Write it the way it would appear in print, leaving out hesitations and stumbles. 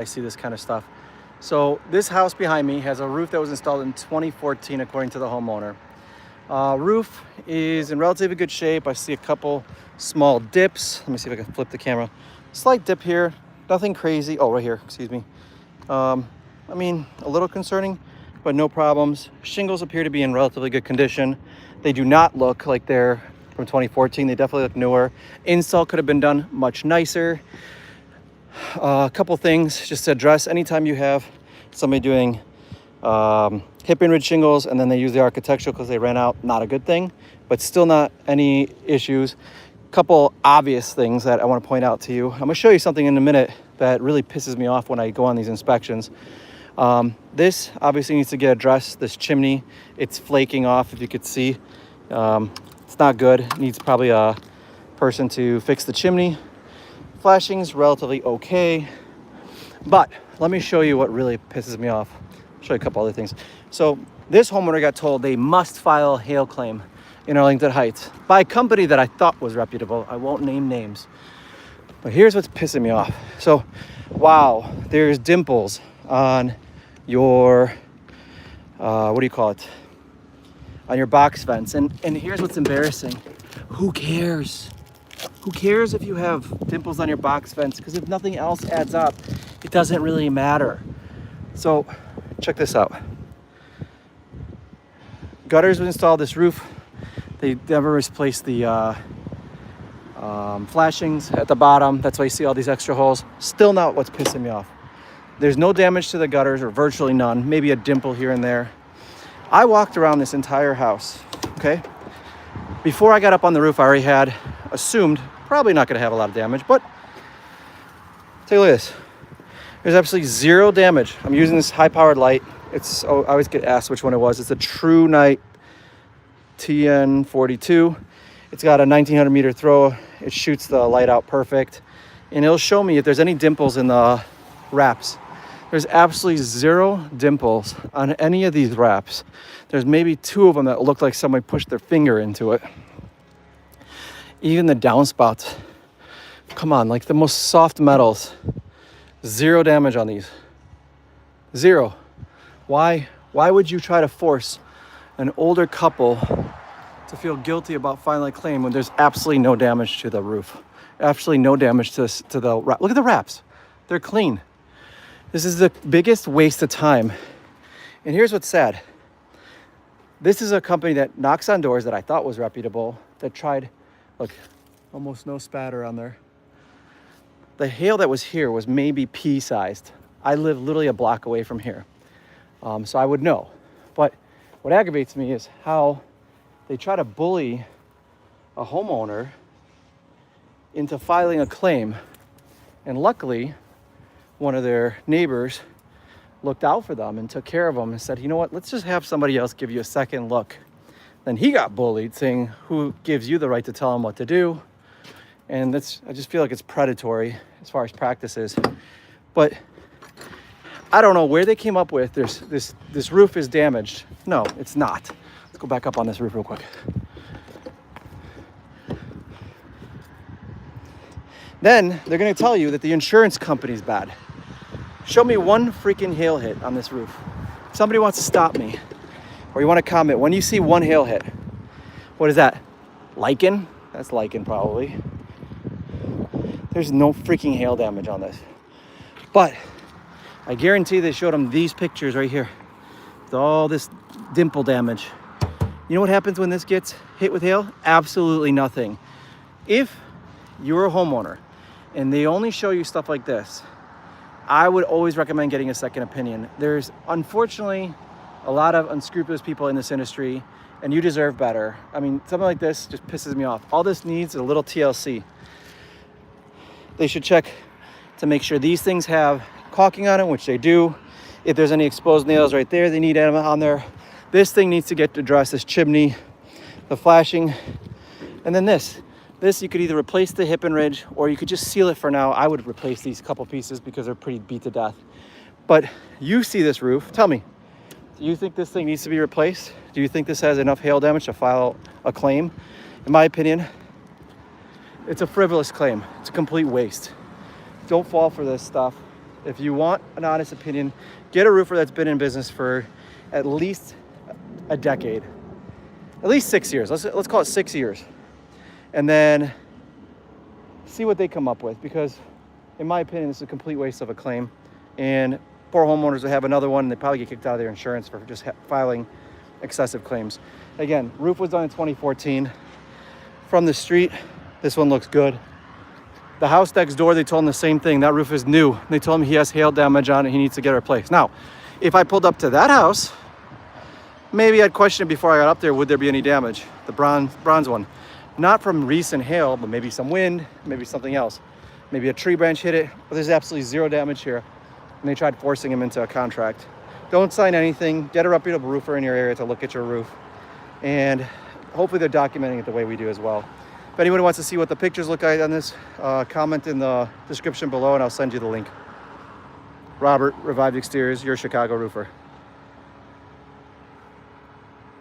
I see this kind of stuff. So this house behind me has a roof that was installed in 2014 according to the homeowner. Roof is in relatively good shape. I see a couple small dips. Let me see if I can flip the camera. Slight dip here, nothing crazy. Oh, right here, excuse me. I mean, a little concerning, but no problems. Shingles appear to be in relatively good condition. They do not look like they're from 2014. They definitely look newer. Install could have been done much nicer. A couple things just to address. Anytime you have somebody doing hip and ridge shingles and then they use the architectural because they ran out, not a good thing, but still not any issues. Couple obvious things that I want to point out to you. I'm gonna show you something in a minute that really pisses me off when I go on these inspections. This obviously needs to get addressed. This chimney, it's flaking off, if you could see. It's not good. It needs probably a person to fix the chimney. Flashing's relatively okay, but let me show you what really pisses me off. I'll show you a couple other things. So this homeowner got told they must file a hail claim in Arlington Heights by a company that I thought was reputable. I won't name names, but here's what's pissing me off. So, wow, there's dimples on your, what do you call it? On your box fence. And here's what's embarrassing. Who cares? Who cares if you have dimples on your box fence? Because if nothing else adds up, it doesn't really matter. So check this out. Gutters was installed, this roof. They never replaced the flashings at the bottom. That's why you see all these extra holes. Still not what's pissing me off. There's no damage to the gutters, or virtually none. Maybe a dimple here and there. I walked around this entire house, okay? Before I got up on the roof, I already had assumed probably not gonna have a lot of damage, but take a look at this. There's absolutely zero damage. I'm using this high-powered light. I always get asked which one it was. It's a True Night TN42. It's got a 1900 meter throw. It shoots the light out perfect, and it'll show me if there's any dimples in the wraps. There's absolutely zero dimples on any of these wraps. There's maybe two of them that look like somebody pushed their finger into it. Even the downspouts, come on, like the most soft metals, zero damage on these. Zero. Why would you try to force an older couple to feel guilty about filing a claim when there's absolutely no damage to the roof? Absolutely no damage to the wrap. Look at the wraps. They're clean. This is the biggest waste of time. And here's what's sad. This is a company that knocks on doors that I thought was reputable, that tried, look, almost no spatter on there. The hail that was here was maybe pea-sized. I live literally a block away from here, so I would know. But what aggravates me is how they try to bully a homeowner into filing a claim. And luckily, one of their neighbors looked out for them and took care of them and said, you know what, let's just have somebody else give you a second look. Then he got bullied, saying, who gives you the right to tell him what to do? And I just feel like it's predatory as far as practices. But I don't know where they came up with this roof is damaged. No, it's not. Let's go back up on this roof real quick. Then they're gonna tell you that the insurance company's bad. Show me one freaking hail hit on this roof. If somebody wants to stop me, or you want to comment, when you see one hail hit, what is that? Lichen? That's lichen probably. There's no freaking hail damage on this. But I guarantee they showed them these pictures right here with all this dimple damage. You know what happens when this gets hit with hail? Absolutely nothing. If you're a homeowner and they only show you stuff like this, I would always recommend getting a second opinion. There's unfortunately a lot of unscrupulous people in this industry, and you deserve better. I mean, something like this just pisses me off. All this needs is a little TLC. They should check to make sure these things have caulking on it, which they do. If there's any exposed nails right there, they need them on there. This thing needs to get addressed, this chimney, the flashing, and then this. This, you could either replace the hip and ridge, or you could just seal it for now. I would replace these couple pieces because they're pretty beat to death. But you see this roof, tell me, do you think this thing needs to be replaced? Do you think this has enough hail damage to file a claim? In my opinion, it's a frivolous claim. It's a complete waste. Don't fall for this stuff. If you want an honest opinion, get a roofer that's been in business for at least a decade, at least 6 years. Let's call it 6 years, and then see what they come up with, because in my opinion, this is a complete waste of a claim, and poor homeowners will have another one and they probably get kicked out of their insurance for just filing excessive claims. Again, roof was done in 2014. From the street, this one looks good. The house next door, they told him the same thing. That roof is new. They told him he has hail damage on it. He needs to get it replaced. Now, if I pulled up to that house, maybe I'd question it before I got up there. Would there be any damage? The bronze one. Not from recent hail, but maybe some wind, maybe something else. Maybe a tree branch hit it, but there's absolutely zero damage here. And they tried forcing him into a contract. Don't sign anything. Get a reputable roofer in your area to look at your roof. And hopefully they're documenting it the way we do as well. If anyone wants to see what the pictures look like on this, comment in the description below and I'll send you the link. Robert, Revived Exteriors, your Chicago roofer.